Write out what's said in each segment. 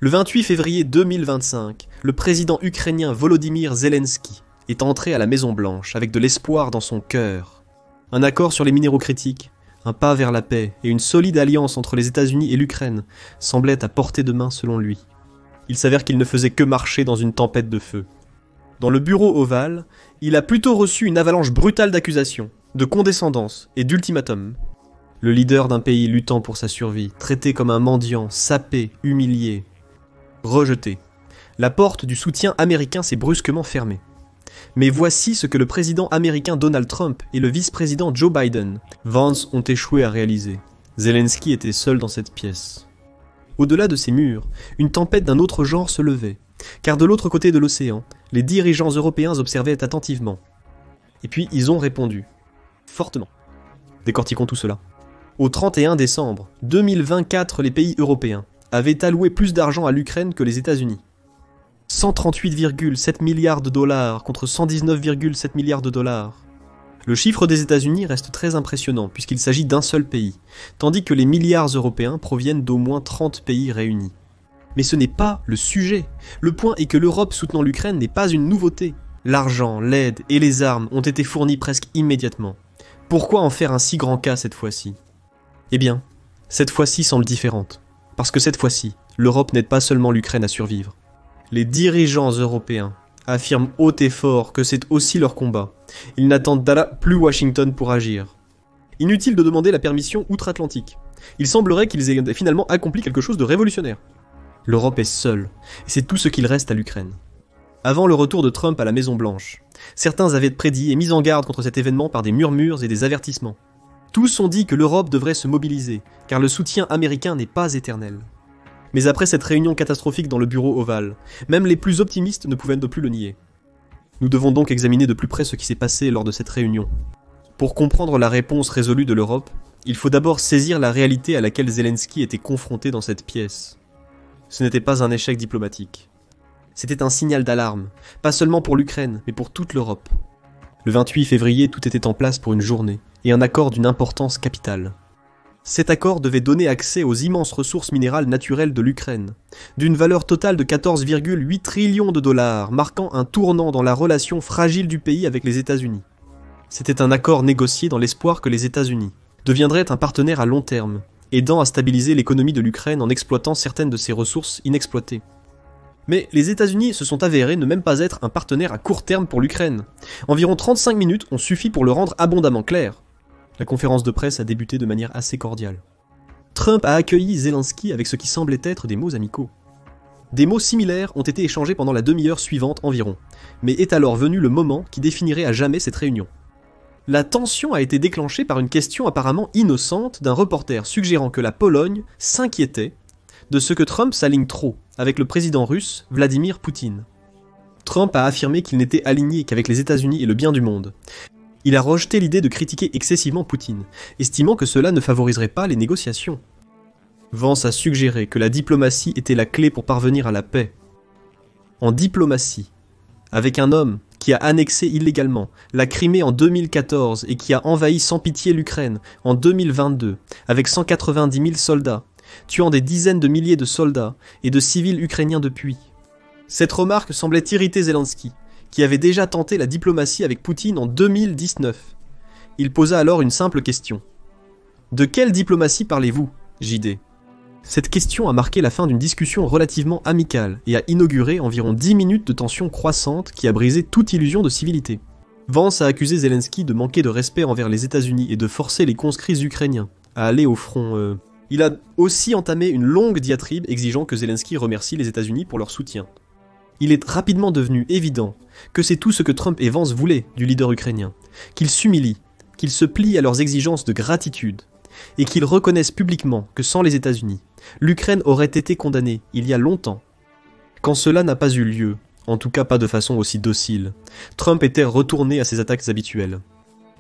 Le 28 février 2025, le président ukrainien Volodymyr Zelensky est entré à la Maison-Blanche avec de l'espoir dans son cœur. Un accord sur les minéraux critiques, un pas vers la paix et une solide alliance entre les États-Unis et l'Ukraine semblaient à portée de main selon lui. Il s'avère qu'il ne faisait que marcher dans une tempête de feu. Dans le bureau ovale, il a plutôt reçu une avalanche brutale d'accusations, de condescendance et d'ultimatums. Le leader d'un pays luttant pour sa survie, traité comme un mendiant, sapé, humilié, rejeté. La porte du soutien américain s'est brusquement fermée. Mais voici ce que le président américain Donald Trump et le vice-président Joe Biden, Vance, ont échoué à réaliser. Zelensky était seul dans cette pièce. Au-delà de ces murs, une tempête d'un autre genre se levait, car de l'autre côté de l'océan, les dirigeants européens observaient attentivement. Et puis ils ont répondu. Fortement. Décortiquons tout cela. Au 31 décembre 2024, les pays européens avaient alloué plus d'argent à l'Ukraine que les États-Unis. 138,7 milliards de dollars contre 119,7 milliards de dollars. Le chiffre des États-Unis reste très impressionnant puisqu'il s'agit d'un seul pays, tandis que les milliards européens proviennent d'au moins 30 pays réunis. Mais ce n'est pas le sujet. Le point est que l'Europe soutenant l'Ukraine n'est pas une nouveauté. L'argent, l'aide et les armes ont été fournis presque immédiatement. Pourquoi en faire un si grand cas cette fois-ci ? Eh bien, cette fois-ci semble différente. Parce que cette fois-ci, l'Europe n'aide pas seulement l'Ukraine à survivre. Les dirigeants européens affirment haut et fort que c'est aussi leur combat. Ils n'attendent plus Washington pour agir. Inutile de demander la permission outre-Atlantique. Il semblerait qu'ils aient finalement accompli quelque chose de révolutionnaire. L'Europe est seule, et c'est tout ce qu'il reste à l'Ukraine. Avant le retour de Trump à la Maison-Blanche, certains avaient prédit et mis en garde contre cet événement par des murmures et des avertissements. Tous ont dit que l'Europe devrait se mobiliser, car le soutien américain n'est pas éternel. Mais après cette réunion catastrophique dans le bureau ovale, même les plus optimistes ne pouvaient plus le nier. Nous devons donc examiner de plus près ce qui s'est passé lors de cette réunion. Pour comprendre la réponse résolue de l'Europe, il faut d'abord saisir la réalité à laquelle Zelensky était confronté dans cette pièce. Ce n'était pas un échec diplomatique. C'était un signal d'alarme, pas seulement pour l'Ukraine, mais pour toute l'Europe. Le 28 février, tout était en place pour une journée, et un accord d'une importance capitale. Cet accord devait donner accès aux immenses ressources minérales naturelles de l'Ukraine, d'une valeur totale de 14,8 trillions de dollars, marquant un tournant dans la relation fragile du pays avec les États-Unis. C'était un accord négocié dans l'espoir que les États-Unis deviendraient un partenaire à long terme, aidant à stabiliser l'économie de l'Ukraine en exploitant certaines de ses ressources inexploitées. Mais les États-Unis se sont avérés ne même pas être un partenaire à court terme pour l'Ukraine. Environ 35 minutes ont suffi pour le rendre abondamment clair. La conférence de presse a débuté de manière assez cordiale. Trump a accueilli Zelensky avec ce qui semblait être des mots amicaux. Des mots similaires ont été échangés pendant la demi-heure suivante environ, mais est alors venu le moment qui définirait à jamais cette réunion. La tension a été déclenchée par une question apparemment innocente d'un reporter suggérant que la Pologne s'inquiétait de ce que Trump s'aligne trop avec le président russe Vladimir Poutine. Trump a affirmé qu'il n'était aligné qu'avec les États-Unis et le bien du monde. Il a rejeté l'idée de critiquer excessivement Poutine, estimant que cela ne favoriserait pas les négociations. Vance a suggéré que la diplomatie était la clé pour parvenir à la paix. En diplomatie, avec un homme qui a annexé illégalement la Crimée en 2014 et qui a envahi sans pitié l'Ukraine en 2022 avec 190 000 soldats, tuant des dizaines de milliers de soldats et de civils ukrainiens depuis. Cette remarque semblait irriter Zelensky, qui avait déjà tenté la diplomatie avec Poutine en 2019. Il posa alors une simple question. « De quelle diplomatie parlez-vous, JD ?» Cette question a marqué la fin d'une discussion relativement amicale et a inauguré environ 10 minutes de tension croissante qui a brisé toute illusion de civilité. Vance a accusé Zelensky de manquer de respect envers les États-Unis et de forcer les conscrits ukrainiens à aller au front. Il a aussi entamé une longue diatribe exigeant que Zelensky remercie les États-Unis pour leur soutien. Il est rapidement devenu évident que c'est tout ce que Trump et Vance voulaient du leader ukrainien, qu'ils s'humilient, qu'ils se plient à leurs exigences de gratitude, et qu'ils reconnaissent publiquement que sans les États-Unis, l'Ukraine aurait été condamnée il y a longtemps. Quand cela n'a pas eu lieu, en tout cas pas de façon aussi docile, Trump était retourné à ses attaques habituelles.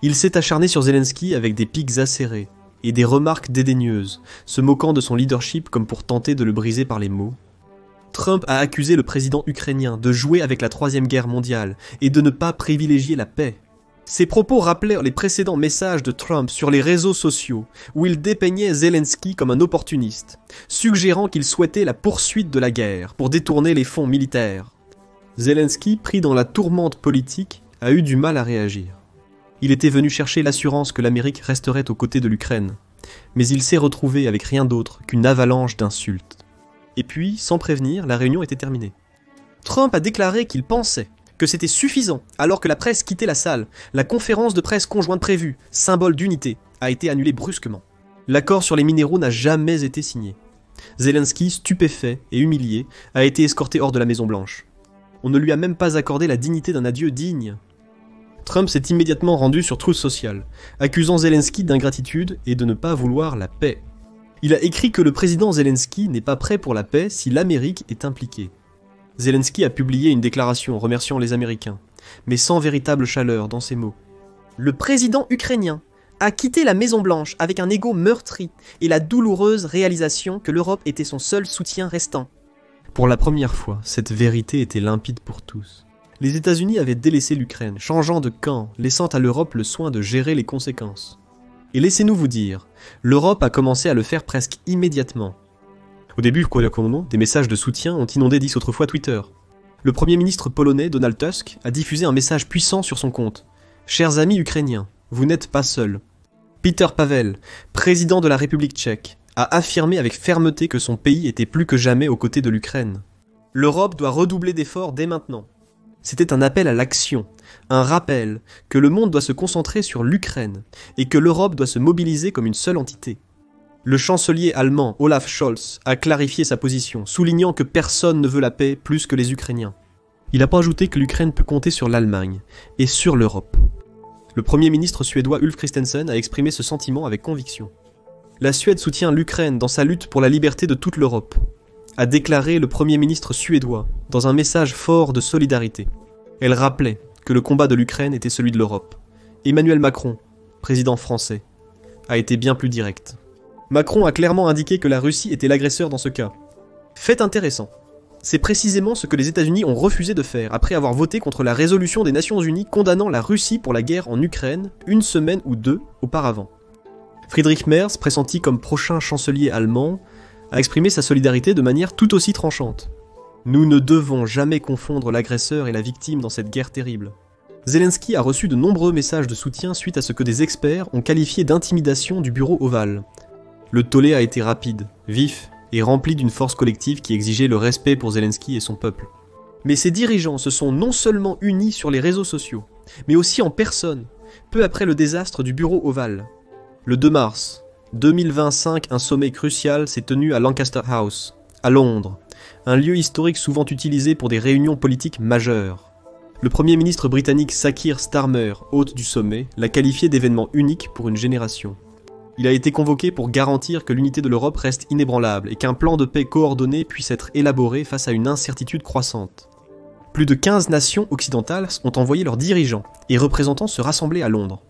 Il s'est acharné sur Zelensky avec des piques acérées et des remarques dédaigneuses, se moquant de son leadership comme pour tenter de le briser par les mots. Trump a accusé le président ukrainien de jouer avec la Troisième Guerre mondiale et de ne pas privilégier la paix. Ces propos rappelèrent les précédents messages de Trump sur les réseaux sociaux, où il dépeignait Zelensky comme un opportuniste, suggérant qu'il souhaitait la poursuite de la guerre pour détourner les fonds militaires. Zelensky, pris dans la tourmente politique, a eu du mal à réagir. Il était venu chercher l'assurance que l'Amérique resterait aux côtés de l'Ukraine, mais il s'est retrouvé avec rien d'autre qu'une avalanche d'insultes. Et puis, sans prévenir, la réunion était terminée. Trump a déclaré qu'il pensait que c'était suffisant, alors que la presse quittait la salle. La conférence de presse conjointe prévue, symbole d'unité, a été annulée brusquement. L'accord sur les minéraux n'a jamais été signé. Zelensky, stupéfait et humilié, a été escorté hors de la Maison-Blanche. On ne lui a même pas accordé la dignité d'un adieu digne. Trump s'est immédiatement rendu sur Truth Social, accusant Zelensky d'ingratitude et de ne pas vouloir la paix. Il a écrit que le président Zelensky n'est pas prêt pour la paix si l'Amérique est impliquée. Zelensky a publié une déclaration remerciant les Américains, mais sans véritable chaleur dans ses mots. Le président ukrainien a quitté la Maison-Blanche avec un ego meurtri et la douloureuse réalisation que l'Europe était son seul soutien restant. Pour la première fois, cette vérité était limpide pour tous. Les États-Unis avaient délaissé l'Ukraine, changeant de camp, laissant à l'Europe le soin de gérer les conséquences. Et laissez-nous vous dire, l'Europe a commencé à le faire presque immédiatement. Au début, des messages de soutien ont inondé autrefois Twitter. Le Premier ministre polonais Donald Tusk a diffusé un message puissant sur son compte. « Chers amis ukrainiens, vous n'êtes pas seuls. » Peter Pavel, président de la République tchèque, a affirmé avec fermeté que son pays était plus que jamais aux côtés de l'Ukraine. L'Europe doit redoubler d'efforts dès maintenant. C'était un appel à l'action, un rappel que le monde doit se concentrer sur l'Ukraine et que l'Europe doit se mobiliser comme une seule entité. Le chancelier allemand Olaf Scholz a clarifié sa position, soulignant que personne ne veut la paix plus que les Ukrainiens. Il n'a pas ajouté que l'Ukraine peut compter sur l'Allemagne et sur l'Europe. Le Premier ministre suédois Ulf Kristersson a exprimé ce sentiment avec conviction. La Suède soutient l'Ukraine dans sa lutte pour la liberté de toute l'Europe, a déclaré le Premier ministre suédois dans un message fort de solidarité. Elle rappelait que le combat de l'Ukraine était celui de l'Europe. Emmanuel Macron, président français, a été bien plus direct. Macron a clairement indiqué que la Russie était l'agresseur dans ce cas. Fait intéressant, c'est précisément ce que les États-Unis ont refusé de faire après avoir voté contre la résolution des Nations Unies condamnant la Russie pour la guerre en Ukraine une semaine ou deux auparavant. Friedrich Merz, pressenti comme prochain chancelier allemand, a exprimé sa solidarité de manière tout aussi tranchante. Nous ne devons jamais confondre l'agresseur et la victime dans cette guerre terrible. Zelensky a reçu de nombreux messages de soutien suite à ce que des experts ont qualifié d'intimidation du bureau ovale. Le tollé a été rapide, vif et rempli d'une force collective qui exigeait le respect pour Zelensky et son peuple. Mais ces dirigeants se sont non seulement unis sur les réseaux sociaux, mais aussi en personne, peu après le désastre du bureau ovale. Le 2 mars 2025, un sommet crucial s'est tenu à Lancaster House, à Londres, un lieu historique souvent utilisé pour des réunions politiques majeures. Le Premier ministre britannique Sir Keir Starmer, hôte du sommet, l'a qualifié d'événement unique pour une génération. Il a été convoqué pour garantir que l'unité de l'Europe reste inébranlable et qu'un plan de paix coordonné puisse être élaboré face à une incertitude croissante. Plus de 15 nations occidentales ont envoyé leurs dirigeants et représentants se rassembler à Londres.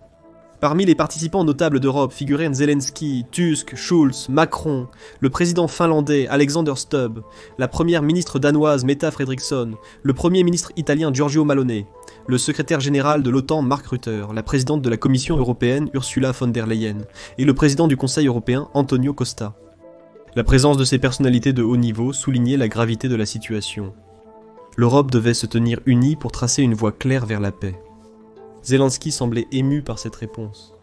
Parmi les participants notables d'Europe figuraient Zelensky, Tusk, Schulz, Macron, le président finlandais Alexander Stubb, la première ministre danoise Mette Frederiksen, le premier ministre italien Giorgio Malone, le secrétaire général de l'OTAN Mark Rutte, la présidente de la Commission européenne Ursula von der Leyen et le président du Conseil européen Antonio Costa. La présence de ces personnalités de haut niveau soulignait la gravité de la situation. L'Europe devait se tenir unie pour tracer une voie claire vers la paix. Zelensky semblait ému par cette réponse.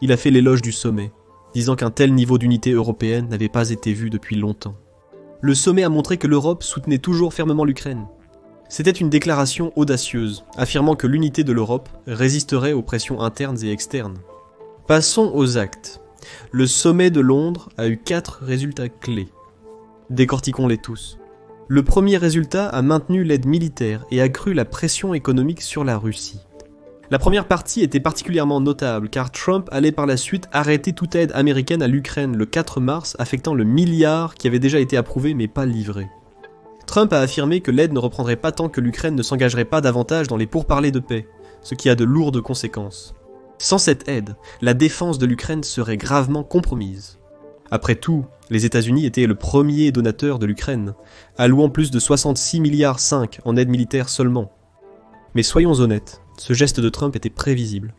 Il a fait l'éloge du sommet, disant qu'un tel niveau d'unité européenne n'avait pas été vu depuis longtemps. Le sommet a montré que l'Europe soutenait toujours fermement l'Ukraine. C'était une déclaration audacieuse, affirmant que l'unité de l'Europe résisterait aux pressions internes et externes. Passons aux actes. Le sommet de Londres a eu 4 résultats clés. Décortiquons-les tous. Le premier résultat a maintenu l'aide militaire et accru la pression économique sur la Russie. La première partie était particulièrement notable car Trump allait par la suite arrêter toute aide américaine à l'Ukraine le 4 mars, affectant le milliard qui avait déjà été approuvé mais pas livré. Trump a affirmé que l'aide ne reprendrait pas tant que l'Ukraine ne s'engagerait pas davantage dans les pourparlers de paix, ce qui a de lourdes conséquences. Sans cette aide, la défense de l'Ukraine serait gravement compromise. Après tout, les États-Unis étaient le premier donateur de l'Ukraine, allouant plus de 66,5 milliards en aide militaire seulement. Mais soyons honnêtes, ce geste de Trump était prévisible.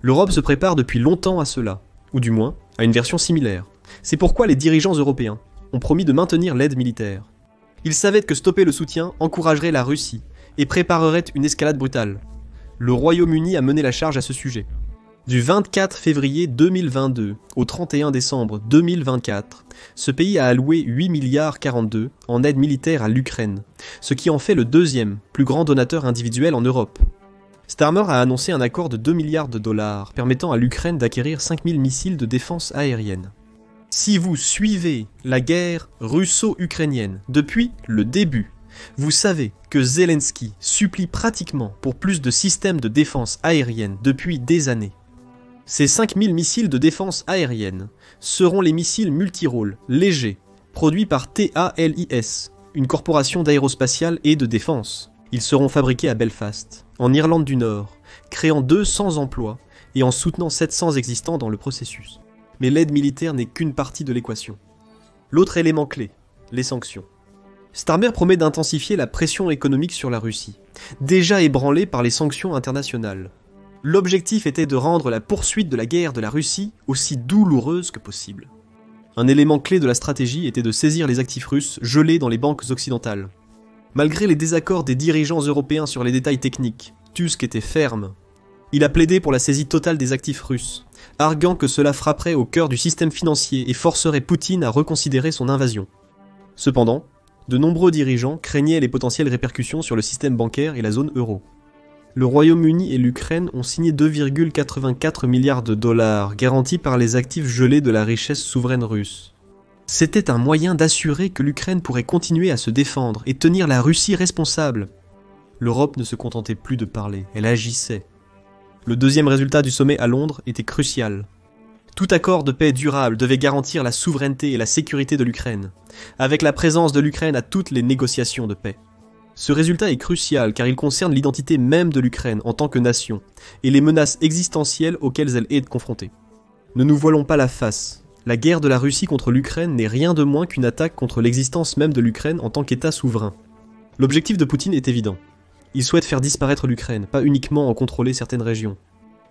L'Europe se prépare depuis longtemps à cela, ou du moins à une version similaire. C'est pourquoi les dirigeants européens ont promis de maintenir l'aide militaire. Ils savaient que stopper le soutien encouragerait la Russie et préparerait une escalade brutale. Le Royaume-Uni a mené la charge à ce sujet. Du 24 février 2022 au 31 décembre 2024, ce pays a alloué 8,42 milliards en aide militaire à l'Ukraine, ce qui en fait le deuxième plus grand donateur individuel en Europe. Starmer a annoncé un accord de 2 milliards de dollars permettant à l'Ukraine d'acquérir 5000 missiles de défense aérienne. Si vous suivez la guerre russo-ukrainienne depuis le début, vous savez que Zelensky supplie pratiquement pour plus de systèmes de défense aérienne depuis des années. Ces 5000 missiles de défense aérienne seront les missiles multirôles légers produits par TALIS, une corporation d'aérospatiale et de défense. Ils seront fabriqués à Belfast, en Irlande du Nord, créant 200 emplois et en soutenant 700 existants dans le processus. Mais l'aide militaire n'est qu'une partie de l'équation. L'autre élément clé, les sanctions. Starmer promet d'intensifier la pression économique sur la Russie, déjà ébranlée par les sanctions internationales. L'objectif était de rendre la poursuite de la guerre de la Russie aussi douloureuse que possible. Un élément clé de la stratégie était de saisir les actifs russes gelés dans les banques occidentales. Malgré les désaccords des dirigeants européens sur les détails techniques, Tusk était ferme. Il a plaidé pour la saisie totale des actifs russes, arguant que cela frapperait au cœur du système financier et forcerait Poutine à reconsidérer son invasion. Cependant, de nombreux dirigeants craignaient les potentielles répercussions sur le système bancaire et la zone euro. Le Royaume-Uni et l'Ukraine ont signé 2,84 milliards de dollars garantis par les actifs gelés de la richesse souveraine russe. C'était un moyen d'assurer que l'Ukraine pourrait continuer à se défendre et tenir la Russie responsable. L'Europe ne se contentait plus de parler, elle agissait. Le deuxième résultat du sommet à Londres était crucial. Tout accord de paix durable devait garantir la souveraineté et la sécurité de l'Ukraine, avec la présence de l'Ukraine à toutes les négociations de paix. Ce résultat est crucial car il concerne l'identité même de l'Ukraine en tant que nation et les menaces existentielles auxquelles elle est confrontée. Ne nous voilons pas la face, la guerre de la Russie contre l'Ukraine n'est rien de moins qu'une attaque contre l'existence même de l'Ukraine en tant qu'État souverain. L'objectif de Poutine est évident. Il souhaite faire disparaître l'Ukraine, pas uniquement en contrôler certaines régions.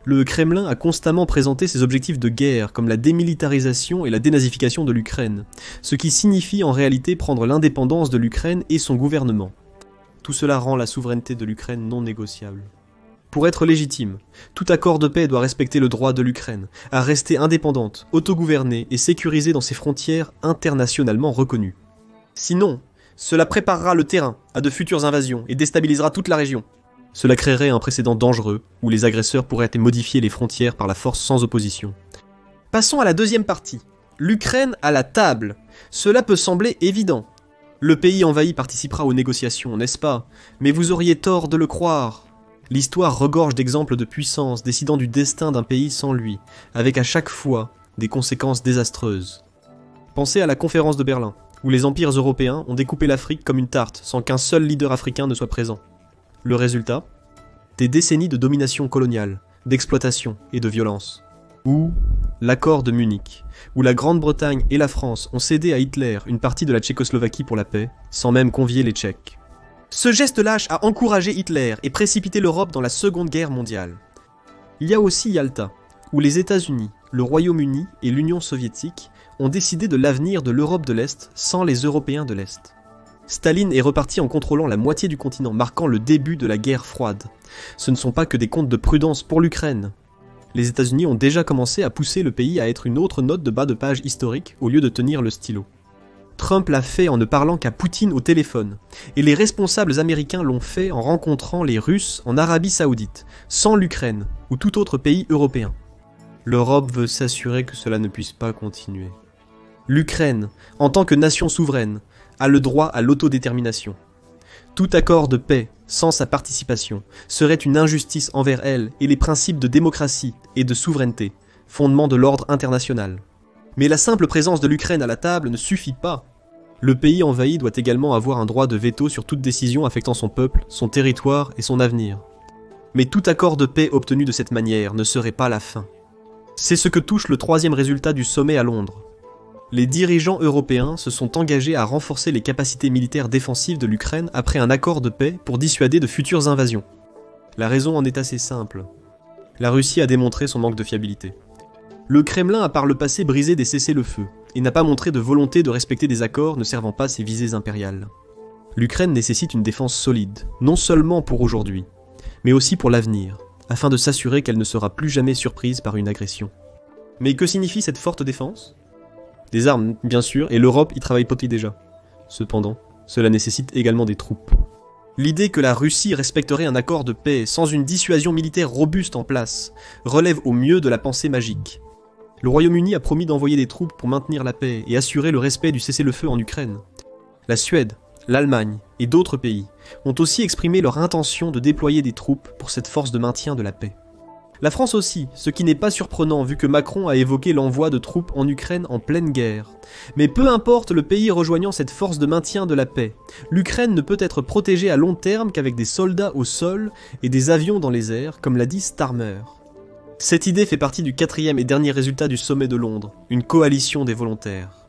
Le Kremlin a constamment présenté ses objectifs de guerre comme la démilitarisation et la dénazification de l'Ukraine, ce qui signifie en réalité prendre l'indépendance de l'Ukraine et son gouvernement. Tout cela rend la souveraineté de l'Ukraine non négociable. Pour être légitime, tout accord de paix doit respecter le droit de l'Ukraine à rester indépendante, autogouvernée et sécurisée dans ses frontières internationalement reconnues. Sinon, cela préparera le terrain à de futures invasions et déstabilisera toute la région. Cela créerait un précédent dangereux où les agresseurs pourraient modifier les frontières par la force sans opposition. Passons à la deuxième partie. L'Ukraine à la table. Cela peut sembler évident. Le pays envahi participera aux négociations, n'est-ce pas? Mais vous auriez tort de le croire. L'histoire regorge d'exemples de puissance décidant du destin d'un pays sans lui, avec à chaque fois des conséquences désastreuses. Pensez à la conférence de Berlin, où les empires européens ont découpé l'Afrique comme une tarte sans qu'un seul leader africain ne soit présent. Le résultat? Des décennies de domination coloniale, d'exploitation et de violence. Ou l'accord de Munich, où la Grande-Bretagne et la France ont cédé à Hitler une partie de la Tchécoslovaquie pour la paix, sans même convier les Tchèques. Ce geste lâche a encouragé Hitler et précipité l'Europe dans la Seconde Guerre mondiale. Il y a aussi Yalta, où les États-Unis, le Royaume-Uni et l'Union soviétique ont décidé de l'avenir de l'Europe de l'Est sans les Européens de l'Est. Staline est reparti en contrôlant la moitié du continent, marquant le début de la guerre froide. Ce ne sont pas que des comptes de prudence pour l'Ukraine. Les États-Unis ont déjà commencé à pousser le pays à être une autre note de bas de page historique au lieu de tenir le stylo. Trump l'a fait en ne parlant qu'à Poutine au téléphone, et les responsables américains l'ont fait en rencontrant les Russes en Arabie Saoudite, sans l'Ukraine ou tout autre pays européen. L'Europe veut s'assurer que cela ne puisse pas continuer. L'Ukraine, en tant que nation souveraine, a le droit à l'autodétermination. Tout accord de paix, sans sa participation, serait une injustice envers elle et les principes de démocratie et de souveraineté, fondement de l'ordre international. Mais la simple présence de l'Ukraine à la table ne suffit pas. Le pays envahi doit également avoir un droit de veto sur toute décision affectant son peuple, son territoire et son avenir. Mais tout accord de paix obtenu de cette manière ne serait pas la fin. C'est ce que touche le troisième résultat du sommet à Londres. Les dirigeants européens se sont engagés à renforcer les capacités militaires défensives de l'Ukraine après un accord de paix pour dissuader de futures invasions. La raison en est assez simple. La Russie a démontré son manque de fiabilité. Le Kremlin a par le passé brisé des cessez-le-feu, et n'a pas montré de volonté de respecter des accords ne servant pas ses visées impériales. L'Ukraine nécessite une défense solide, non seulement pour aujourd'hui, mais aussi pour l'avenir, afin de s'assurer qu'elle ne sera plus jamais surprise par une agression. Mais que signifie cette forte défense ? Des armes, bien sûr, et l'Europe y travaille peut-être déjà. Cependant, cela nécessite également des troupes. L'idée que la Russie respecterait un accord de paix sans une dissuasion militaire robuste en place relève au mieux de la pensée magique. Le Royaume-Uni a promis d'envoyer des troupes pour maintenir la paix et assurer le respect du cessez-le-feu en Ukraine. La Suède, l'Allemagne et d'autres pays ont aussi exprimé leur intention de déployer des troupes pour cette force de maintien de la paix. La France aussi, ce qui n'est pas surprenant vu que Macron a évoqué l'envoi de troupes en Ukraine en pleine guerre. Mais peu importe le pays rejoignant cette force de maintien de la paix, l'Ukraine ne peut être protégée à long terme qu'avec des soldats au sol et des avions dans les airs, comme l'a dit Starmer. Cette idée fait partie du 4e et dernier résultat du sommet de Londres, une coalition des volontaires.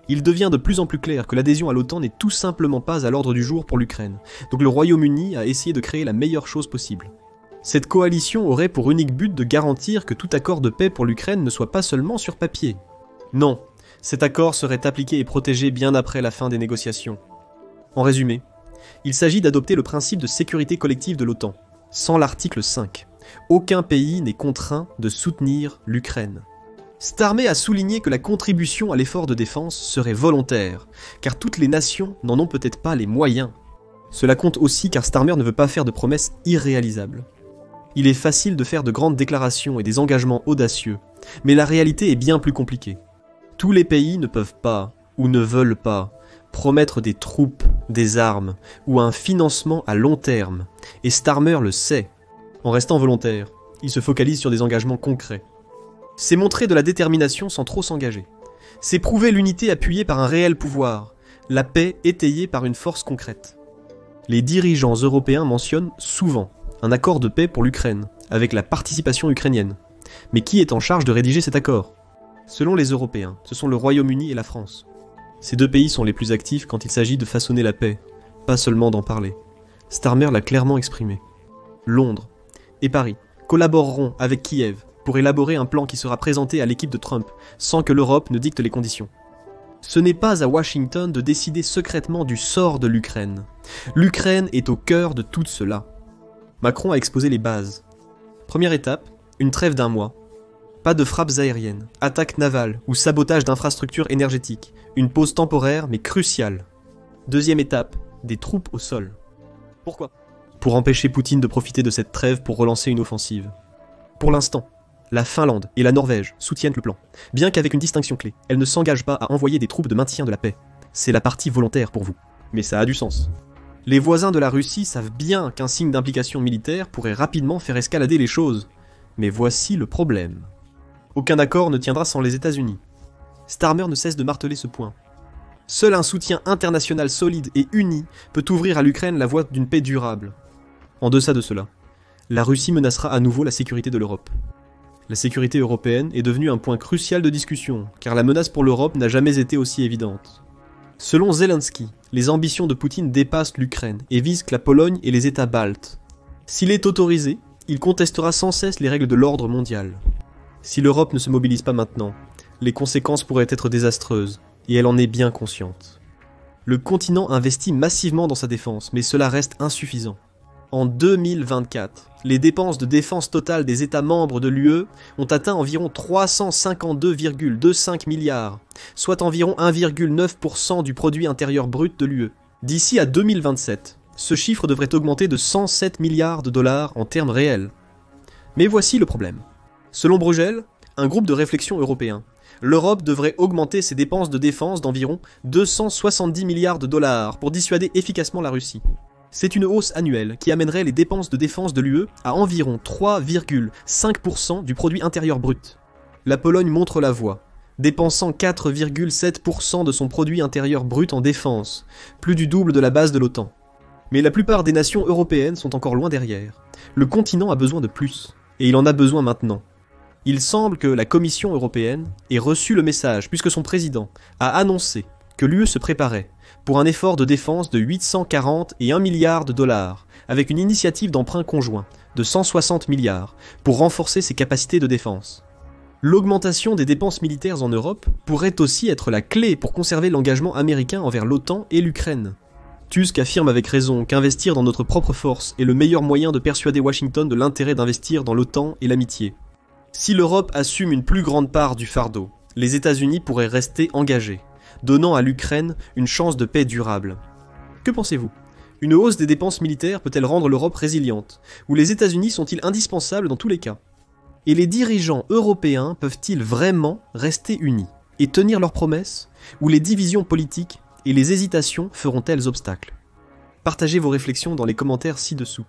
Il devient de plus en plus clair que l'adhésion à l'OTAN n'est tout simplement pas à l'ordre du jour pour l'Ukraine, donc le Royaume-Uni a essayé de créer la meilleure chose possible. Cette coalition aurait pour unique but de garantir que tout accord de paix pour l'Ukraine ne soit pas seulement sur papier. Non, cet accord serait appliqué et protégé bien après la fin des négociations. En résumé, il s'agit d'adopter le principe de sécurité collective de l'OTAN, sans l'article 5. Aucun pays n'est contraint de soutenir l'Ukraine. Starmer a souligné que la contribution à l'effort de défense serait volontaire, car toutes les nations n'en ont peut-être pas les moyens. Cela compte aussi car Starmer ne veut pas faire de promesses irréalisables. Il est facile de faire de grandes déclarations et des engagements audacieux, mais la réalité est bien plus compliquée. Tous les pays ne peuvent pas, ou ne veulent pas, promettre des troupes, des armes, ou un financement à long terme, et Starmer le sait. En restant volontaire, il se focalise sur des engagements concrets. C'est montrer de la détermination sans trop s'engager. C'est prouver l'unité appuyée par un réel pouvoir, la paix étayée par une force concrète. Les dirigeants européens mentionnent souvent un accord de paix pour l'Ukraine, avec la participation ukrainienne. Mais qui est en charge de rédiger cet accord ? Selon les Européens, ce sont le Royaume-Uni et la France. Ces deux pays sont les plus actifs quand il s'agit de façonner la paix, pas seulement d'en parler. Starmer l'a clairement exprimé. Londres et Paris collaboreront avec Kiev pour élaborer un plan qui sera présenté à l'équipe de Trump, sans que l'Europe ne dicte les conditions. Ce n'est pas à Washington de décider secrètement du sort de l'Ukraine. L'Ukraine est au cœur de tout cela. Macron a exposé les bases. Première étape, une trêve d'1 mois. Pas de frappes aériennes, attaques navales ou sabotage d'infrastructures énergétiques. Une pause temporaire mais cruciale. Deuxième étape, des troupes au sol. Pourquoi ? Pour empêcher Poutine de profiter de cette trêve pour relancer une offensive. Pour l'instant, la Finlande et la Norvège soutiennent le plan, bien qu'avec une distinction clé. Elles ne s'engagent pas à envoyer des troupes de maintien de la paix. C'est la partie volontaire pour vous. Mais ça a du sens. Les voisins de la Russie savent bien qu'un signe d'implication militaire pourrait rapidement faire escalader les choses. Mais voici le problème. Aucun accord ne tiendra sans les États-Unis. Starmer ne cesse de marteler ce point. Seul un soutien international solide et uni peut ouvrir à l'Ukraine la voie d'une paix durable. En deçà de cela, la Russie menacera à nouveau la sécurité de l'Europe. La sécurité européenne est devenue un point crucial de discussion, car la menace pour l'Europe n'a jamais été aussi évidente. Selon Zelensky, les ambitions de Poutine dépassent l'Ukraine et visent que la Pologne et les États baltes. S'il est autorisé, il contestera sans cesse les règles de l'ordre mondial. Si l'Europe ne se mobilise pas maintenant, les conséquences pourraient être désastreuses, et elle en est bien consciente. Le continent investit massivement dans sa défense, mais cela reste insuffisant. En 2024, les dépenses de défense totale des États membres de l'UE ont atteint environ 352,25 milliards, soit environ 1,9% du produit intérieur brut de l'UE. D'ici à 2027, ce chiffre devrait augmenter de 107 milliards de dollars en termes réels. Mais voici le problème. Selon Bruegel, un groupe de réflexion européen, l'Europe devrait augmenter ses dépenses de défense d'environ 270 milliards de dollars pour dissuader efficacement la Russie. C'est une hausse annuelle qui amènerait les dépenses de défense de l'UE à environ 3,5% du produit intérieur brut. La Pologne montre la voie, dépensant 4,7% de son produit intérieur brut en défense, plus du double de la base de l'OTAN. Mais la plupart des nations européennes sont encore loin derrière. Le continent a besoin de plus, et il en a besoin maintenant. Il semble que la Commission européenne ait reçu le message puisque son président a annoncé que l'UE se préparait pour un effort de défense de 840 et 1 milliard de dollars, avec une initiative d'emprunt conjoint de 160 milliards pour renforcer ses capacités de défense. L'augmentation des dépenses militaires en Europe pourrait aussi être la clé pour conserver l'engagement américain envers l'OTAN et l'Ukraine. Tusk affirme avec raison qu'investir dans notre propre force est le meilleur moyen de persuader Washington de l'intérêt d'investir dans l'OTAN et l'amitié. Si l'Europe assume une plus grande part du fardeau, les États-Unis pourraient rester engagés, donnant à l'Ukraine une chance de paix durable. Que pensez-vous ? Une hausse des dépenses militaires peut-elle rendre l'Europe résiliente ? Ou les États-Unis sont-ils indispensables dans tous les cas ? Et les dirigeants européens peuvent-ils vraiment rester unis et tenir leurs promesses ? Ou les divisions politiques et les hésitations feront-elles obstacle ? Partagez vos réflexions dans les commentaires ci-dessous.